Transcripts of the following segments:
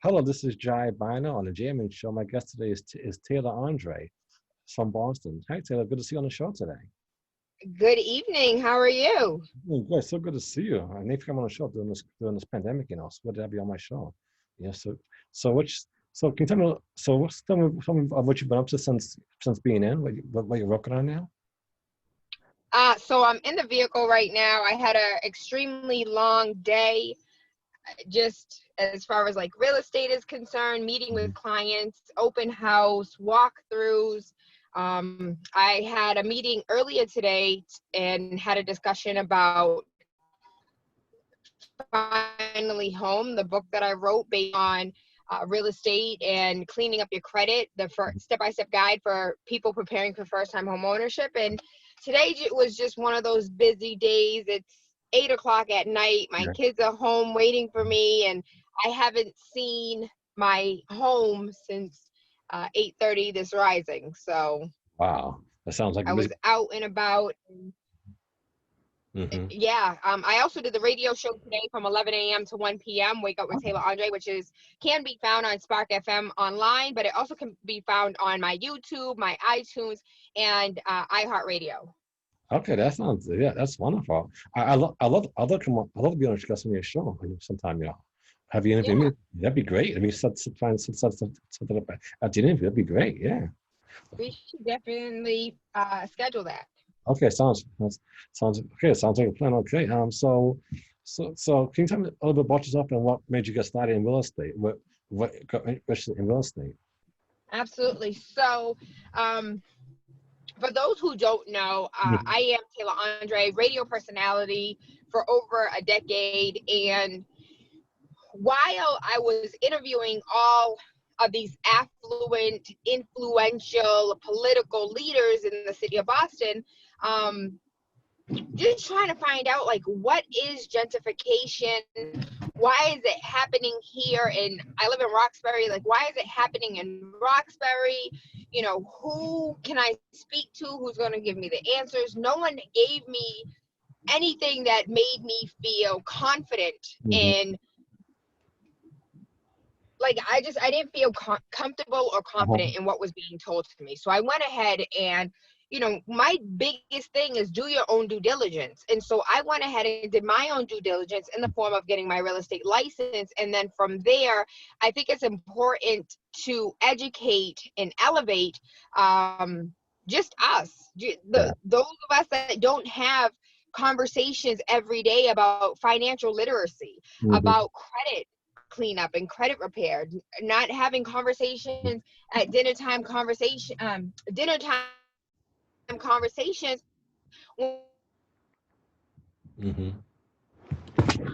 Hello, this is Jaiye Bynoe on the Jayman Show. My guest today is Tayla Andre from Boston. Hi, Taylor. Good to see you on the show today. Good evening. How are you? Good. So good to see you. I need to come on the show during this pandemic. So good to have you on my show. Yeah. So which so can you tell me tell me of what you've been up to since being in what you're working on now? So I'm in the vehicle right now. I had a extremely long day, just as far as like real estate is concerned, meeting with Mhm. clients, open house, walkthroughs. I had a meeting earlier today and had a discussion about Finally Home, the book that I wrote based on real estate and cleaning up your credit, the step-by-step guide for people preparing for first-time home ownership. And today was just one of those busy days. It's 8 o'clock at night. My Yeah. kids are home waiting for me, and I haven't seen my home since 8:30 this rising. So Wow. That sounds like I a busy. was out and about. Mm-hmm. Yeah, I also did the radio show today from 11 a.m. to 1 p.m. Wake Up with Tayla Andre, which can be found on Spark FM online, but it also can be found on my YouTube, my iTunes, and iHeartRadio. Okay, that sounds that's wonderful. I love being on your show sometime. Have you interviewed Yeah, me? That'd be great. I mean, set it up at the interview. That'd be great. Yeah. we should definitely schedule that. Okay, sounds okay. Sounds like a plan. Okay. So can you tell me a little bit about yourself and what made you get started in real estate? What got interested in real estate? Absolutely. So, for those who don't know, Mhm. I am Tayla Andre, radio personality for over a decade, and while I was interviewing all of these affluent, influential political leaders in the city of Boston, um, just trying to find out like what is gentrification, why is it happening here? And I live in Roxbury. Like, why is it happening in Roxbury? Who can I speak to? Who's going to give me the answers? No one gave me anything that made me feel confident Mhm. in, like, I didn't feel comfortable or Uh-huh. confident in what was being told to me. So I went ahead and, my biggest thing is do your own due diligence. And so I went ahead and did my own due diligence in the form of getting my real estate license. And then from there, I think it's important to educate and elevate, just us, Yeah. those of us that don't have conversations every day about financial literacy, Hmm. about credit cleanup and credit repair, not having conversations at dinner time conversations Hmm.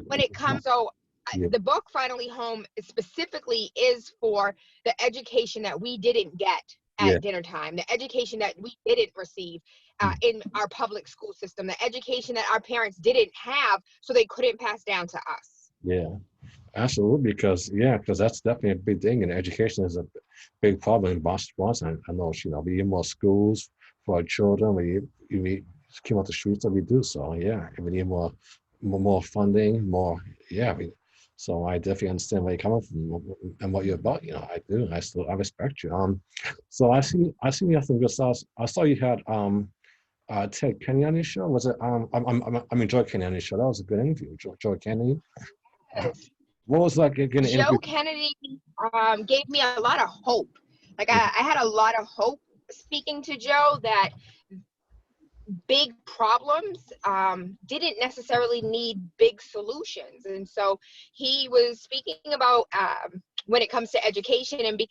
when it comes. So Yeah. the book Finally Home specifically is for the education that we didn't get Yeah. at dinner time, the education that we didn't receive in our public school system, the education that our parents didn't have, so they couldn't pass down to us. Yeah. Absolutely, because that's definitely a big thing, and education is a big problem in Boston. I know, we need more schools for our children. We came out the streets that we do. So yeah, we need more funding, more. Yeah, so I definitely understand where you're coming from and what you're about. I do. I respect you. So I see you have some good stuff. I saw you had Ted Kenny on your show. Was it I mean Joy Kenny on your show. That was a good interview. Joy Kenny. Uh, what was like getting an interview? Joe Kennedy gave me a lot of hope. Like, Mhm. I had a lot of hope speaking to Joe that big problems didn't necessarily need big solutions. And so he was speaking about when it comes to education. And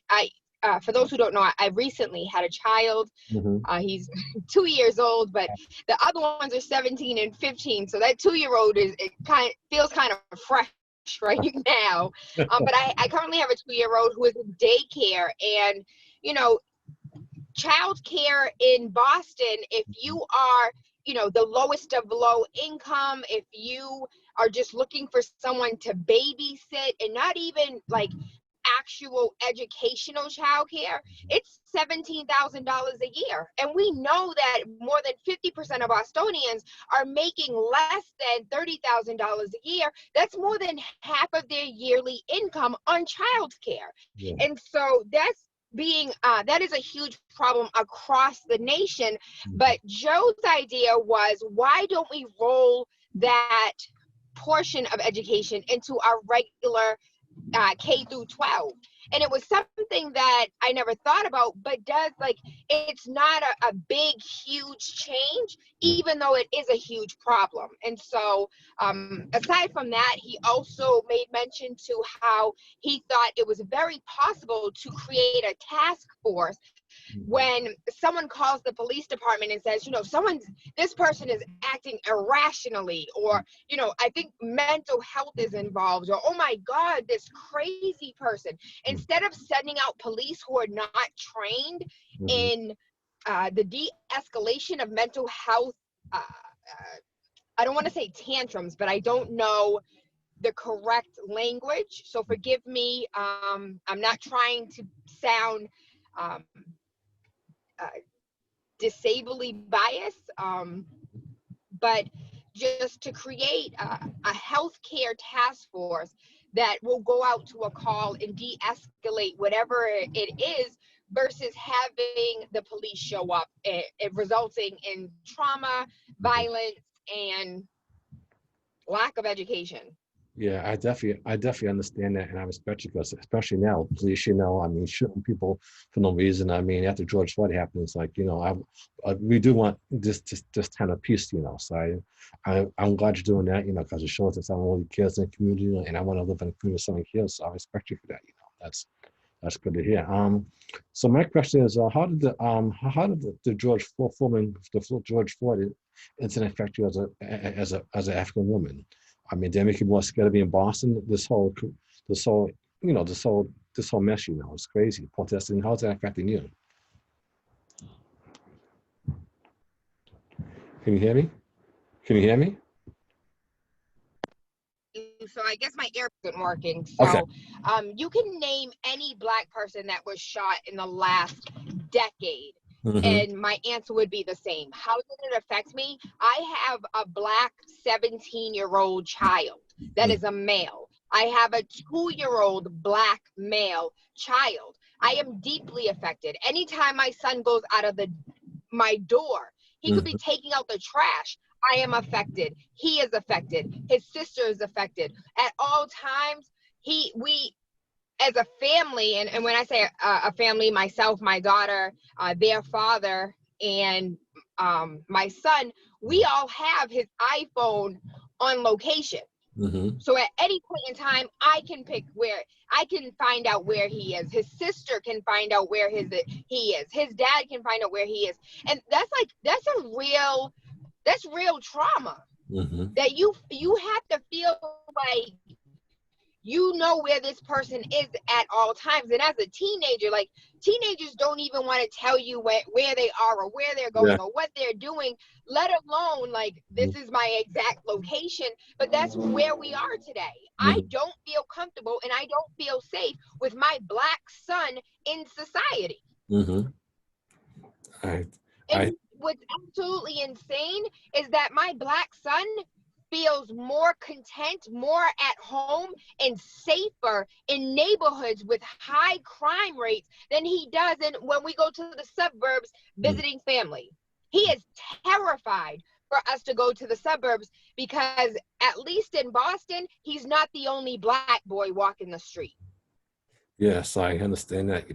for those who don't know, I recently had a child. Mhm. He's 2 years old, but the other ones are 17 and 15. So that 2-year-old feels kind of fresh right now. But I currently have a 2-year-old who is in daycare, and you know, childcare in Boston, if you are, the lowest of low income, if you are just looking for someone to babysit and not even like actual educational childcare, it's $17,000 a year. And we know that more than 50% of Bostonians are making less than $30,000 a year. That's more than half of their yearly income on childcare. Yeah. And so that is a huge problem across the nation. But Joe's idea was, why don't we roll that portion of education into our regular K through 12? And it was something that I never thought about, but it's not a big, huge change, even though it is a huge problem. And so aside from that, he also made mention to how he thought it was very possible to create a task force when someone calls the police department and says, this person is acting irrationally, or, I think mental health is involved, or, oh my God, this crazy person. Instead of sending out police who are not trained in the de-escalation of mental health, I don't want to say tantrums, but I don't know the correct language, so forgive me. I'm not trying to sound disably biased, but just to create a healthcare task force that will go out to a call and de-escalate whatever it is, versus having the police show up, resulting in trauma, violence, and lack of education. Yeah, I definitely understand that, and I respect you, because especially now, police, shooting people for no reason. After George Floyd happened, it's like, we do want this kind of peace, So I'm glad you're doing that, because it shows that someone really cares in the community, and I want to live in a community with someone cares. So I respect you for that. That's good to hear. So my question is, how did the George Floyd incident affect you as an African woman? Did it make you more scared to be in Boston? This whole mess, it's crazy. Protesting, how's that affecting you? Can you hear me? So I guess my ear isn't working. So Okay. You can name any Black person that was shot in the last decade. Mm-hmm. And my answer would be the same. How did it affect me? I have a Black 17-year-old child that is a male. I have a 2-year-old Black male child. I am deeply affected. Anytime my son goes out of my door, he could be taking out the trash. I am affected. He is affected. His sister is affected. At all times, we as a family, and when I say a family, myself, my daughter, their father, and my son, we all have his iPhone on location. So at any point in time, I can find out where he is. His sister can find out where he is. His dad can find out where he is. And that's real trauma. That you have to feel like where this person is at all times. And as a teenager, teenagers don't even want to tell you where they are or where they're going or what they're doing, let alone this is my exact location. But that's where we are today. I don't feel comfortable and I don't feel safe with my Black son in society. And what's absolutely insane is that my Black son feels more content, more at home, and safer in neighborhoods with high crime rates than he does when we go to the suburbs visiting family. He is terrified for us to go to the suburbs because, at least in Boston, he's not the only Black boy walking the street. Yes, I understand that.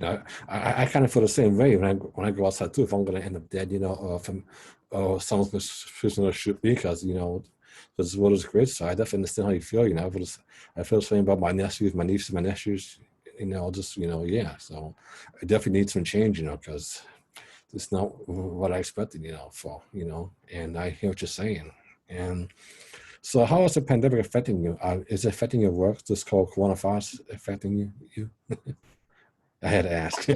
I kind of feel the same way when I go outside too. If I'm going to end up dead, or someone's going to shoot me, because this world is great. So I definitely understand how you feel. I feel the same about my nephews, my nieces, my nephews. So I definitely need some change. Because it's not what I expected. And I hear what you're saying. And so, how is the pandemic affecting you? Is it affecting your work? This coronavirus affecting you? I had to ask.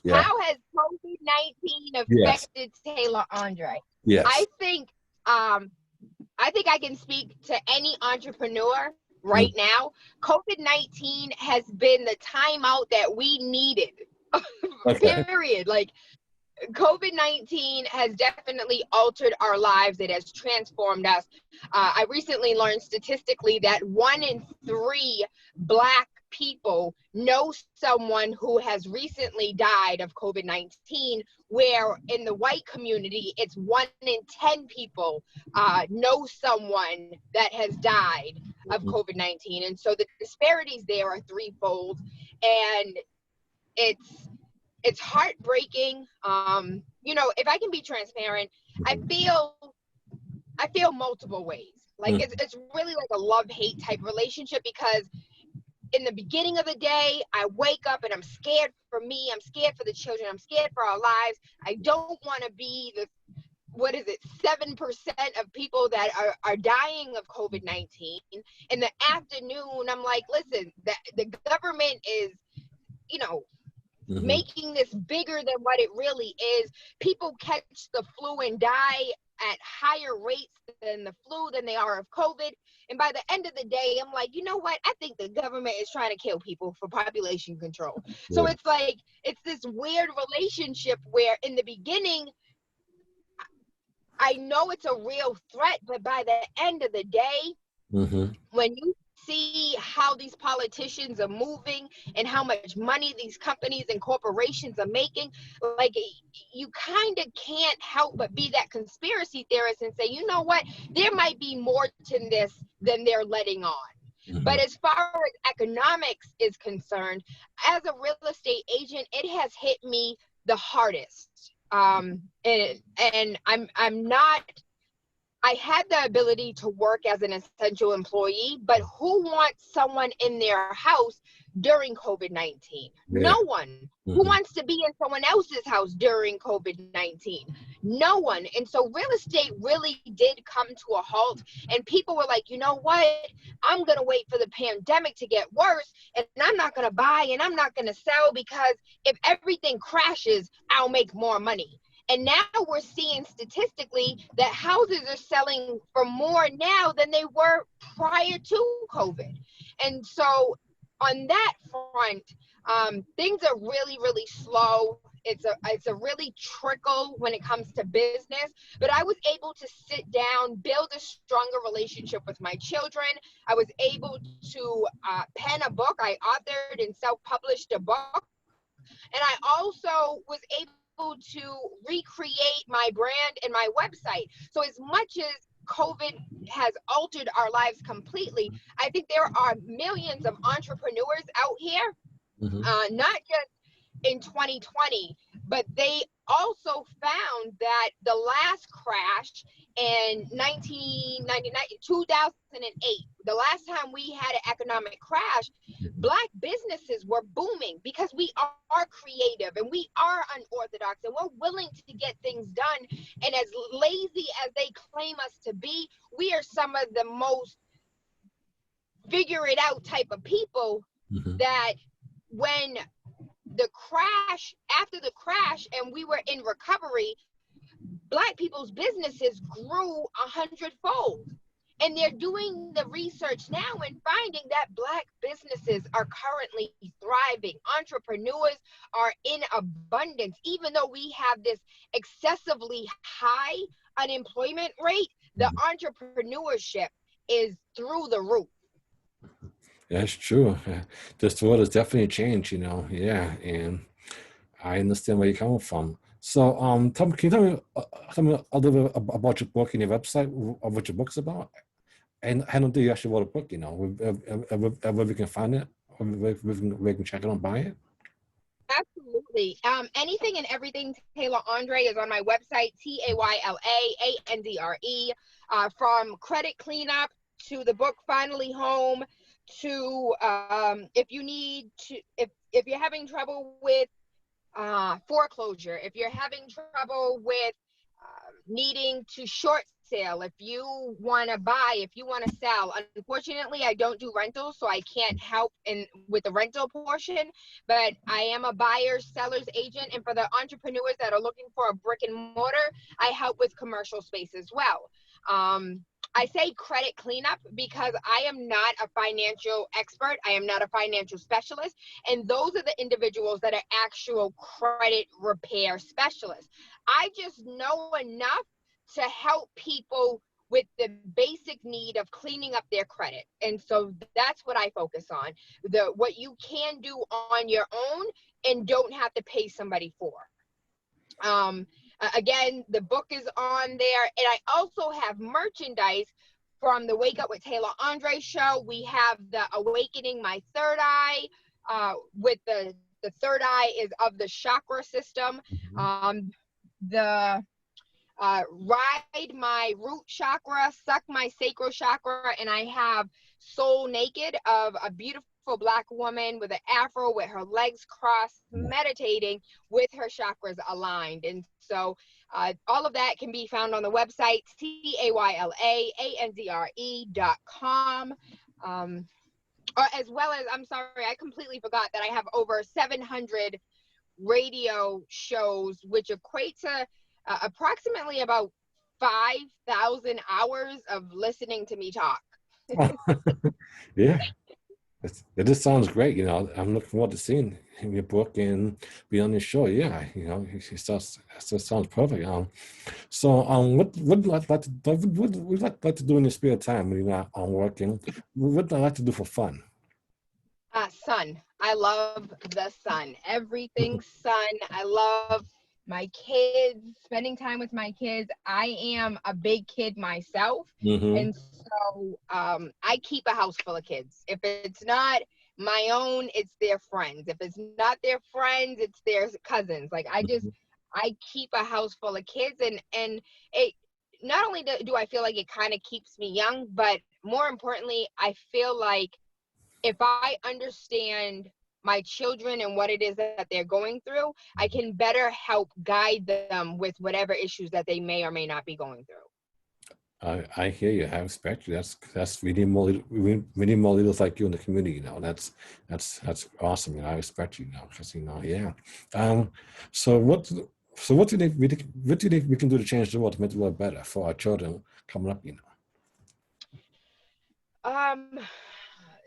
Yeah. How has COVID-19 affected Tayla Andre? Yes. I think I can speak to any entrepreneur right now. COVID-19 has been the timeout that we needed. Okay. Period. Like, COVID-19 has definitely altered our lives. It has transformed us. I recently learned statistically that 1 in 3 Black people know someone who has recently died of COVID-19, where in the white community, it's 1 in 10 people know someone that has died of COVID-19. And so the disparities there are threefold. And it's heartbreaking. If I can be transparent, I feel multiple ways. Like, it's really like a love-hate type relationship, because in the beginning of the day, I wake up and I'm scared for me, I'm scared for the children, I'm scared for our lives. I don't want to be the 7% of people that are dying of COVID-19. In the afternoon, I'm like, listen, the government is, you know, making this bigger than what it really is. People catch the flu and die at higher rates than the flu than they are of COVID. And by the end of the day, I'm like, you know what? I think the government is trying to kill people for population control. So it's like, it's this weird relationship where in the beginning, I know it's a real threat, but by the end of the day, when you see how these politicians are moving and how much money these companies and corporations are making, like, you kind of can't help but be that conspiracy theorist and say, you know what, there might be more to this than they're letting on. But as far as economics is concerned, as a real estate agent, it has hit me the hardest. And I'm not, I had the ability to work as an essential employee, but who wants someone in their house during COVID-19? No one. Who wants to be in someone else's house during COVID-19? No one. And so real estate really did come to a halt, and people were like, you know what? I'm going to wait for the pandemic to get worse, and I'm not going to buy and I'm not going to sell, because if everything crashes, I'll make more money. And now we're seeing statistically that houses are selling for more now than they were prior to COVID. And so on that front, things are really, really slow. It's a really trickle when it comes to business, but I was able to sit down, build a stronger relationship with my children. I was able to pen a book. I authored and self-published a book. And I also was able to recreate my brand and my website. So as much as COVID has altered our lives completely, I think there are millions of entrepreneurs out here, not just in 2020, but they also found that the last crash in 1999, 2008, the last time we had an economic crash, Black businesses were booming because we are creative and we are unorthodox and we're willing to get things done. And as lazy as they claim us to be, we are some of the most figure it out type of people that when after the crash and we were in recovery, Black people's businesses grew 100-fold. And they're doing the research now and finding that Black businesses are currently thriving. Entrepreneurs are in abundance. Even though we have this excessively high unemployment rate, the entrepreneurship is through the roof. That's true. This world has definitely changed, Yeah, and I understand where you're coming from. So, can you tell me a little bit about your book and your website, of what your book's about? And I don't think you actually wrote a book, where we can find it, where we can check it out and buy it. Absolutely. Anything and everything Tayla Andre is on my website, TaylaAndre. From credit cleanup to the book Finally Home, to if you're having trouble with foreclosure, if you're having trouble with needing to short sale, if you want to buy, if you want to sell. Unfortunately, I don't do rentals, so I can't help with the rental portion, but I am a buyer, seller's agent. And for the entrepreneurs that are looking for a brick and mortar, I help with commercial space as well. I say credit cleanup because I am not a financial expert. I am not a financial specialist. And those are the individuals that are actual credit repair specialists. I just know enough to help people with the basic need of cleaning up their credit. And so that's what I focus on. What you can do on your own and don't have to pay somebody for. Again, the book is on there, and I also have merchandise from the Wake Up with Tayla Andre show. We have the Awakening My Third Eye, with the third eye is of the chakra system. Mhm. The Ride My Root Chakra, Suck My Sacral Chakra, and I have Soul Naked of a beautiful Black woman with an afro with her legs crossed, meditating with her chakras aligned. And so all of that can be found on the website, TaylaAndre.com. As well as, I'm sorry, I completely forgot that I have over 700 radio shows, which equate to approximately about 5,000 hours of listening to me talk. Yeah, it just sounds great. I'm looking forward to seeing your book and be on your show. Yeah, it sounds perfect. What would you like to what would you like to do in your spare time when you're not working? What would you like to do for fun? Sun. I love the sun. Everything sun. I love my kids, spending time with my kids. I am a big kid myself. Mm-hmm. And so I keep a house full of kids. If it's not my own, it's their friends. If it's not their friends, it's their cousins. Like I keep a house full of kids, and it not only do I feel like it kind of keeps me young, but more importantly, I feel like if I understand my children and what it is that they're going through, I can better help guide them with whatever issues that they may or may not be going through. I hear you. I respect you. That's really more leaders like you in the community. That's awesome. I respect you. Because yeah. Um. So what what do you think we can do to change the world to make the world better for our children coming up? Um,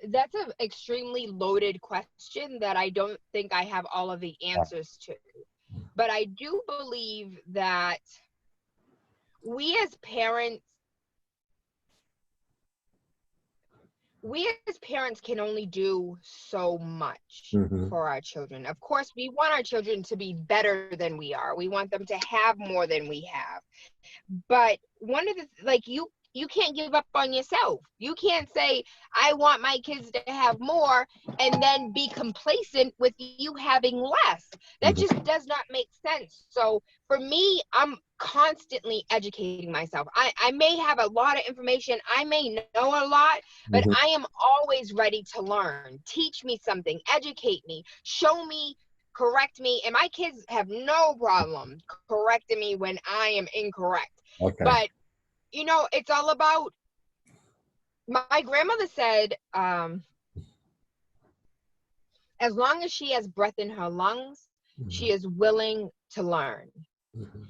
that's an extremely loaded question that I don't think I have all of the answers to. But I do believe that we as parents can only do so much Mm-hmm. for our children. Of course, we want our children to be better than we are. We want them to have more than we have. But one of the, like, you can't give up on yourself. You can't say, I want my kids to have more and then be complacent with you having less. That Mm-hmm. just does not make sense. So for me, I'm constantly educating myself. I may have a lot of information. I may know a lot, but Mm-hmm. I am always ready to learn. Teach me something, educate me, show me, correct me. And my kids have no problem correcting me when I am incorrect. Okay. But it's all about, my grandmother said, as long as she has breath in her lungs, Mm-hmm. she is willing to learn. Mm-hmm.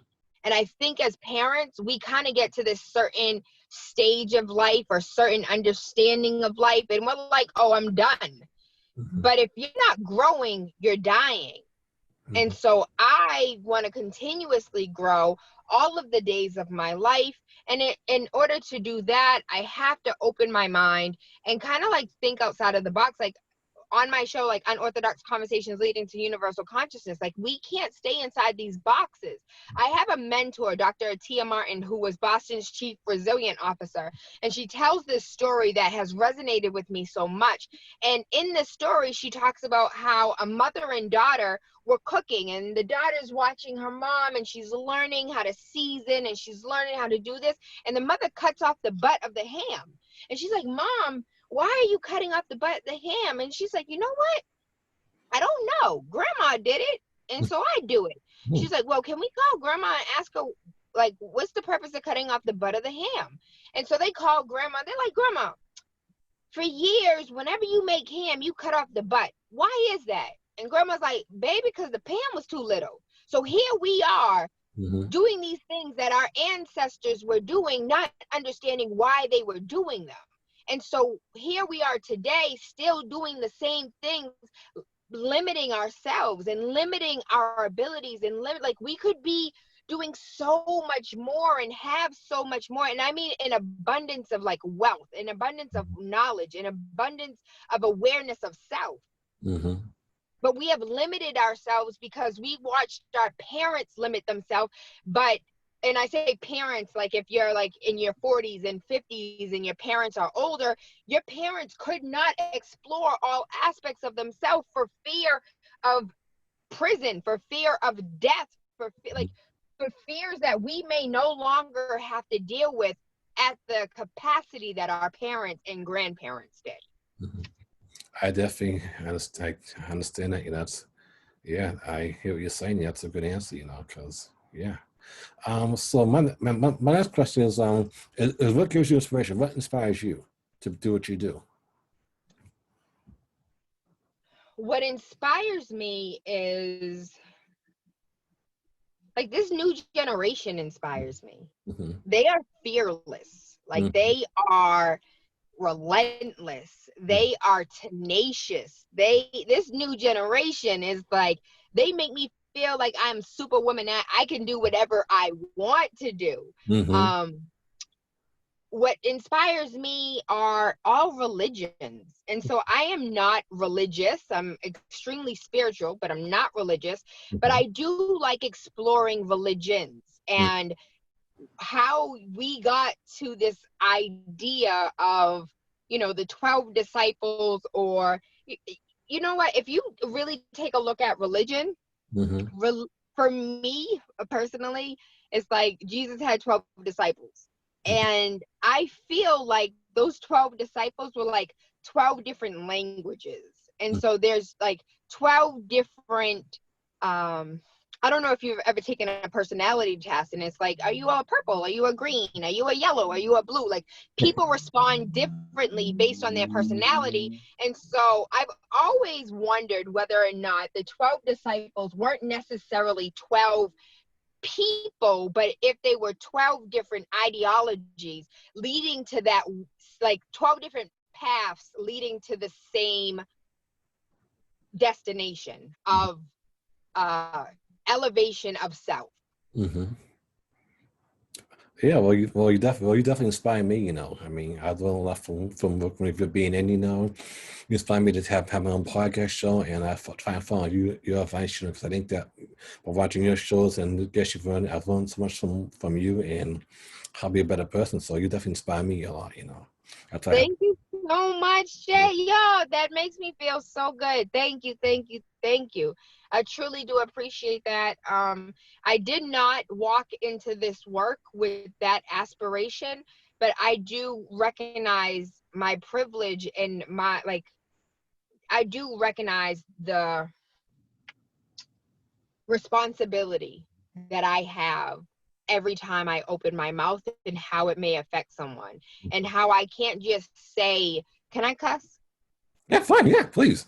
And I think as parents, we kind of get to this certain stage of life or certain understanding of life, and we're like, oh, I'm done. Mm-hmm. But if you're not growing, you're dying. And Mm-hmm. so I want to continuously grow all of the days of my life. And in order to do that, I have to open my mind and kind of like think outside of the box. Like on my show, like Unorthodox Conversations Leading to Universal Consciousness, like we can't stay inside these boxes. I have a mentor, Dr. Tia Martin, who was Boston's chief resilient officer, and she tells this story that has resonated with me so much. And in this story, she talks about how a mother and daughter were cooking, and the daughter's watching her mom, and she's learning how to season, and she's learning how to do this, and the mother cuts off the butt of the ham, and she's like, Mom, why are you cutting off the butt the ham? And she's like, you know what? I don't know. Grandma did it, and so I do it. She's like, well, can we call Grandma and ask her, like, what's the purpose of cutting off the butt of the ham? And so they call Grandma. They're like, Grandma, for years, whenever you make ham, you cut off the butt. Why is that? And Grandma's like, baby, because the pan was too little. So here we are Mm-hmm. doing these things that our ancestors were doing, not understanding why they were doing them. And so here we are today, still doing the same things, limiting ourselves and limiting our abilities, and like we could be doing so much more and have so much more. And I mean an abundance of like wealth, an abundance of knowledge, an abundance of awareness of self. Mm-hmm. But we have limited ourselves because we watched our parents limit themselves. But, and I say parents, like if you're like in your 40s and 50s and your parents are older, your parents could not explore all aspects of themselves for fear of prison, for fear of death, for fears that we may no longer have to deal with at the capacity that our parents and grandparents did. Mm-hmm. I definitely understand. I understand that. That's, yeah, I hear what you're saying. Yeah, that's a good answer. Because yeah. So my next question is what gives you inspiration? What inspires you to do what you do? What inspires me is like this new generation inspires me. Mm-hmm. They are fearless. Like Mm-hmm. they are relentless. They are tenacious. This new generation is like, they make me feel like I'm superwoman. I can do whatever I want to do. Mm-hmm. What inspires me are all religions. And so I am not religious. I'm extremely spiritual, but I'm not religious. But Mm-hmm. I do like exploring religions and how we got to this idea of, the 12 disciples, or, you know what, if you really take a look at religion, Mm-hmm. for me personally, it's like Jesus had 12 disciples. And I feel like those 12 disciples were like 12 different languages. And so there's like 12 different, I don't know if you've ever taken a personality test, and it's like, are you a purple? Are you a green? Are you a yellow? Are you a blue? Like people respond differently based on their personality. And so I've always wondered whether or not the 12 disciples weren't necessarily 12 people, but if they were 12 different ideologies leading to that, like 12 different paths leading to the same destination of elevation of self. Mm-hmm. Yeah, you definitely inspire me. I mean, I've learned a lot from working with you being in. You inspire me to have my own podcast show, and I try and follow your advice. Because I think that by watching your shows and guess I've learned so much from you and how to be a better person. So you definitely inspire me a lot. I try. Thank you so much, Jay. Yo, that makes me feel so good. Thank you, thank you, thank you. I truly do appreciate that. I did not walk into this work with that aspiration, but I do recognize my privilege and I do recognize the responsibility that I have every time I open my mouth, and how it may affect someone, and how I can't just say, can I cuss? Yeah, fine. Yeah, please.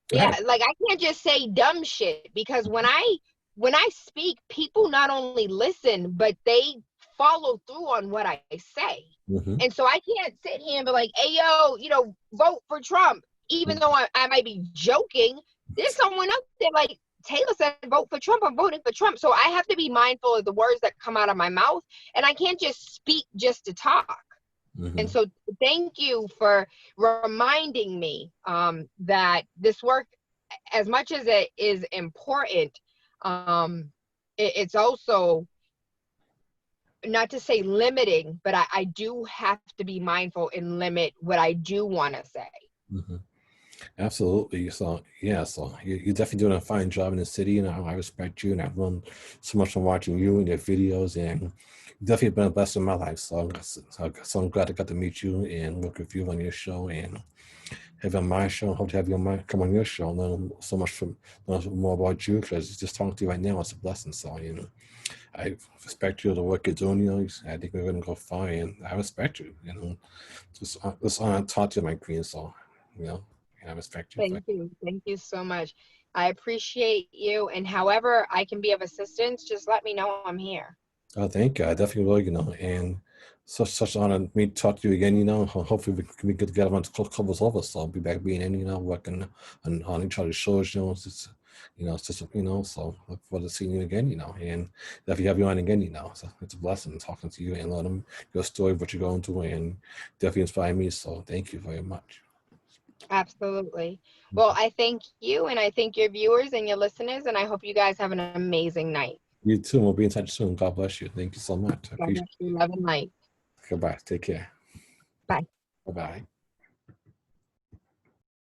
Go Yeah, ahead. like I can't just say dumb shit, because when I speak, people not only listen, but they follow through on what I say. Mm-hmm. And so I can't sit here and be like, hey, yo, vote for Trump. Even though I might be joking, there's someone out there like, Tayla said, vote for Trump. I'm voting for Trump. So I have to be mindful of the words that come out of my mouth. And I can't just speak just to talk. Mm-hmm. And so thank you for reminding me that this work, as much as it is important, it's also, not to say limiting, but I do have to be mindful and limit what I do want to say. Mm-hmm. Absolutely. So yeah, so you're definitely doing a fine job in the city, and I respect you, and I've learned so much from watching you and your videos, and you've definitely been a blessing in my life. So I'm glad I got to meet you and work with you on your show, and have you on my show. Hope to have you come on your show, and learn so much learn more about you, because just talking to you right now is a blessing. So I respect you, the work you're doing. I think we're gonna go far, and I respect you. Just on talk to you, my queen. So you know. And I respect you. Thank you. Thank you so much. I appreciate you. And however I can be of assistance, just let me know I'm here. Oh, thank you. I definitely will, and such an honor me to talk to you again, Hopefully we can be good together once couples over. So I'll be back being in, working on each other's shows, it's just, so look forward to seeing you again, and if you have you on again, so it's a blessing talking to you and learning your story, what you're going through, and definitely inspire me. So thank you very much. Absolutely. Well, I thank you and I thank your viewers and your listeners, and I hope you guys have an amazing night. You too. We'll be in touch soon. God bless you. Thank you so much. I God appreciate bless you. Love and light. it. Goodbye. Take care. Bye. Bye-bye.